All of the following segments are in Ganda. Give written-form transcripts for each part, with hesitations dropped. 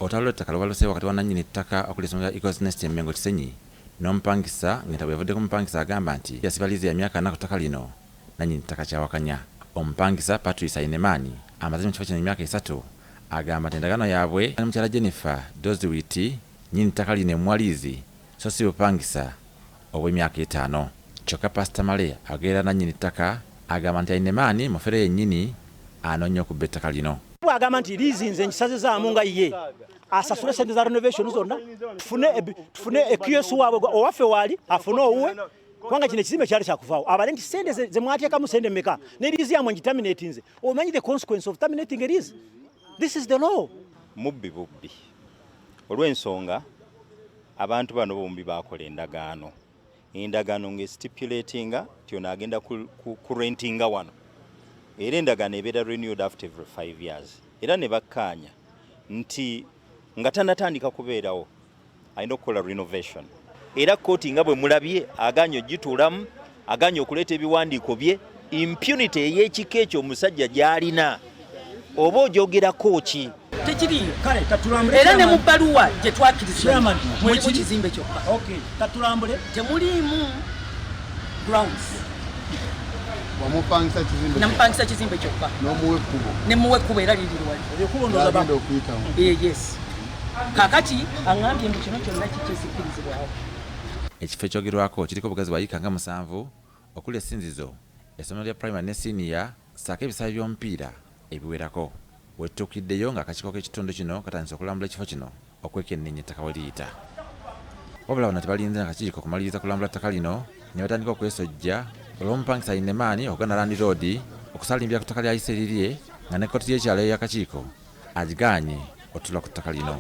Otalo ettaka lubaluse wakati wa nannyini ttaka okulisomera Eagles Nest Mengo Kisenyi n'omupangisa ng'entabwe yavudde ku mupangisa agamba nti yasibaliza emyaka 4 ku ttaka lino nannyini ttaka kyawakanya. Omupangisa Patrice Ainemani amaze mu kifo kino emyaka 3 agamba nti endagaano yaabwe ne mukyala Jennifer Doziwiti nnyini ttaka lino emwaliizi so si bupangisa obw'emyaka 5. Kyokka Pastor Male agerera nannyini ttaka agamba nti Ainemani mufere yennyini anoonya okubba ettaka lino. Agamba nti lizinze nkisazizaamu nga ye asasule sente za renovation zonna tufune EQS waabwe owaffe waali afune owuwe kubanga kino ekizimbe kyali kyakuvaawo abale nti sente ze mwateekamu sente mmeka ne liizi yamwe ngitaminatinze omanyi the consequence of terminating a lease. This is the law. Mubbi bubbi olw'ensonga abantu bano bombi baakola endagaano ng'estipulatinga ti ono agenda ku rentinga wano era endagaano ebeera renewed after every 5 years era ne bakkaanya nti nga tannatandika kubeerawo alina okukola renovation era kooti nga bwe mulabye aganya ogituulamu aganya okuleeta ebiwandiiko bye impunity ey'ekika ekyo omusajja gy'alina oba ogyogerako ki tekiri kale katulambule era ne mu bbaluwa gye twakirizibwa mu kizimbe kyokka katulambule temuliimu grounds Namupangisa kizimbe kyokka Nemuwe ekkubo era liri wali ekkubo ndozaba yes kakati aŋŋambye mbu kino kyonna kikisikirizibwawo. Ekifo ekyogerwako kiriko obugazi bwa yika nga 7 okuli essinzizo essomero lya primary ne senior ssaako ebisaawe by'omupiira ebiwerako. Wetuukiddeyo ng'akakiiko k'ekitundu kino katandise okulambula ekifo kino okwekennenya ettaka we liyita. Wabula bano tebalinze n'akakiiko kumaliriza kulambula ttaka lino ne batandika okwesojja olw'omupangisa Ainemani Uganda Land Road okusalimbira ku ttaka lya Ise lirye nga ne kkooti y'ekyalo ey'akakiiko agigaanye otuula ku ttaka lino.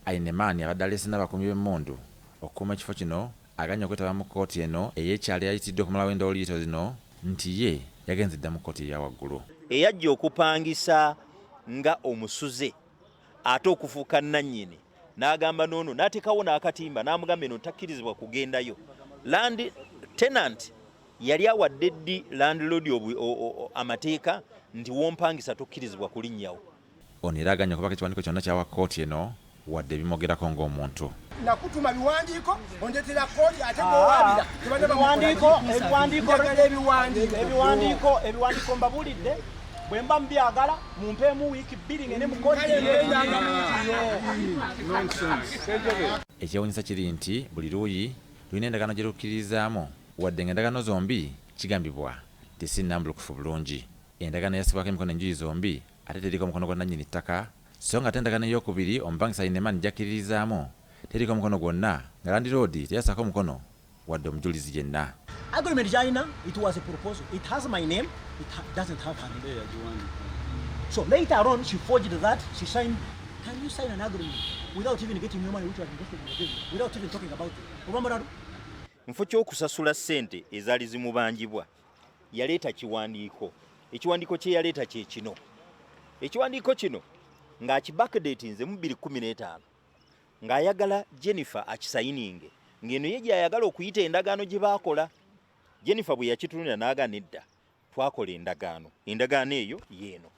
Ainemani abadde aleese n'abakuumi b'emmundu okukuuma ekifo kino aganya okwetaba mu kkooti eno ey'ekyalo eyayitiddwa okumalawo endowolo liito zino nti ye yagenze dda mu kkooti eya waggulu. Eyajja okupangisa nga omusuze ate okufuuka nannyini n'agamba noono n'ateekawo n'akatimba n'amugamba eno takkirizibwa kugendayo. Land tenant yali awadde ddi landlord amateeka nti wompangisa tokkirizibwa kulinnyawo. Ono era aganya okubaka ekiwandiiko kyonna kyawa kkooti eno wadde ebimogerako ng'omuntu. Nakutuma biwandiiko ondetera kkooti ate gowabira ebiwandiiko mbabulidde bwe mba mubyagala mumpeemu wiiki 2 ngene mu kkooti. Ekyewuunyisa kiri nti buli luuyi lulina endagaano gye lukkirizaamu wadde ng'endagaano zombi kigambibwa tesinnambulukufu bulungi. Endagaano yasibwako emikono enjuyi zombi ate teriko omukono gwa nannyini ttaka so nga ate endagaano ey'okubiri omupangisa Ainemani gy'akkiririzaamu teriko omukono gwonna nga Land Road teyasaako omukono wadde omujulizi yenna. Agreement gy'alina it was a proposal. It has my name, it doesn't have her name. So later on she forged that, she signed. Can you sign an agreement without even getting your money which was invested in the business, without even talking about it? Obambalado Mfo ky'okusasula ssente ezaali zimubanjibwa yaleeta kiwandiiko. Ekiwandiiko kye yaleeta kye kino. Ekiwandiiko kino ng'akibackdatinze mu 2015 ng'ayagala Jennifer akisayininge ng'eno ye gy'ayagala okuyita endagaano gye baakola. Jennifer bwe yakitunulira n'agaana edda twakola endagaano eyo yeeno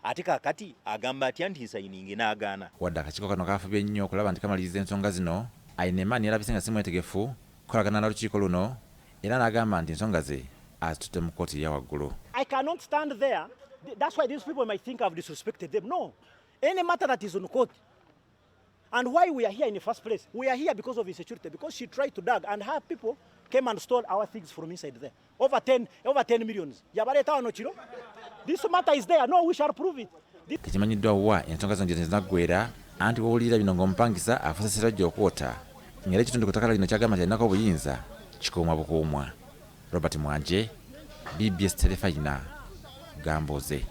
ate kaakati agamba atya nti nsayininge n'agaana. Wadde akakiiko kano kaafubye nnyo okulaba nti kamaliriza ensonga zino, Ainemani yalabise nga si mwetegefu kukolagana n'olukiiko luno era n'agamba nti ensonga ze azitutte mu kkooti eya waggulu. I cannot stand there. That's why these people might think I've disrespected them. No. Any matter that is on court. And why we are here in the first place? We are here because of insecurity, because she tried to dig and her people came and stole our things from inside there. Over 10 millions. This matter is there. No, we shall prove it. Tekimanyiddwa wa ensonga zino gye zinaggwera anti bw'owulira bino ng'omupangisa afuuse sserajja okwota ng'era ekitundu ku ttaka lino kyagamba nti alinako obuyinza kikuumwa bukuumwa. Robert Mwanje, BBS Telefayina, Gamboze.